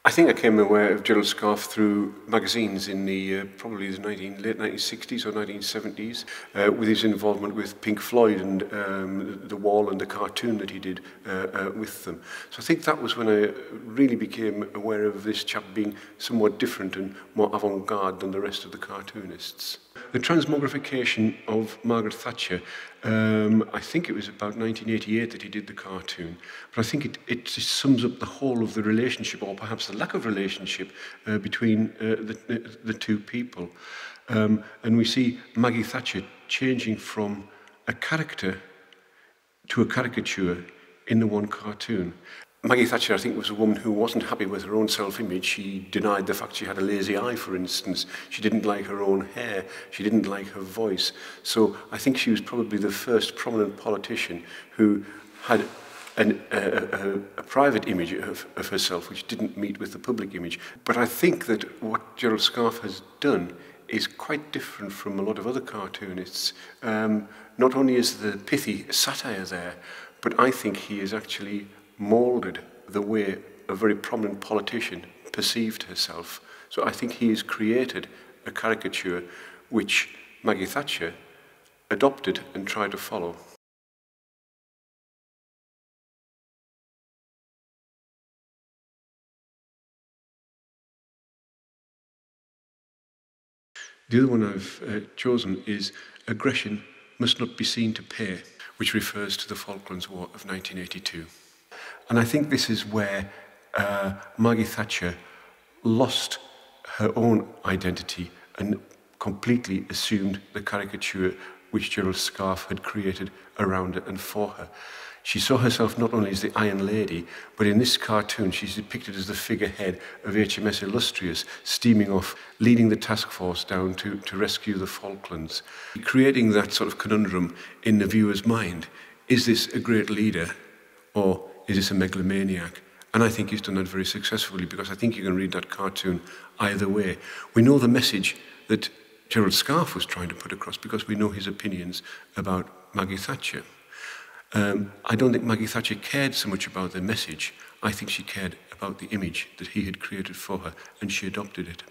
I think I became aware of Gerald Scarfe through magazines in the probably the late 1960s or 1970s, with his involvement with Pink Floyd and The Wall and the cartoon that he did with them. So I think that was when I really became aware of this chap being somewhat different and more avant-garde than the rest of the cartoonists. The Transmogrification of Margaret Thatcher, I think it was about 1988 that he did the cartoon, but I think it just sums up the whole of the relationship, or perhaps the lack of relationship, between the two people. And we see Maggie Thatcher changing from a character to a caricature in the one cartoon. Maggie Thatcher, I think, was a woman who wasn't happy with her own self-image. She denied the fact she had a lazy eye, for instance. She didn't like her own hair. She didn't like her voice. So I think she was probably the first prominent politician who had a private image of herself which didn't meet with the public image. But I think that what Gerald Scarfe has done is quite different from a lot of other cartoonists. Not only is the pithy satire there, but I think he is actually moulded the way a very prominent politician perceived herself. So I think he has created a caricature which Maggie Thatcher adopted and tried to follow. The other one I've chosen is Aggression Must Not Be Seen to Pay, which refers to the Falklands War of 1982. And I think this is where Maggie Thatcher lost her own identity and completely assumed the caricature which Gerald Scarfe had created around her and for her. She saw herself not only as the Iron Lady, but in this cartoon she's depicted as the figurehead of HMS Illustrious, steaming off, leading the task force down to rescue the Falklands. Creating that sort of conundrum in the viewer's mind. Is this a great leader, or is this a megalomaniac? And I think he's done that very successfully, because I think you can read that cartoon either way. We know the message that Gerald Scarfe was trying to put across because we know his opinions about Maggie Thatcher. I don't think Maggie Thatcher cared so much about the message. I think she cared about the image that he had created for her, and she adopted it.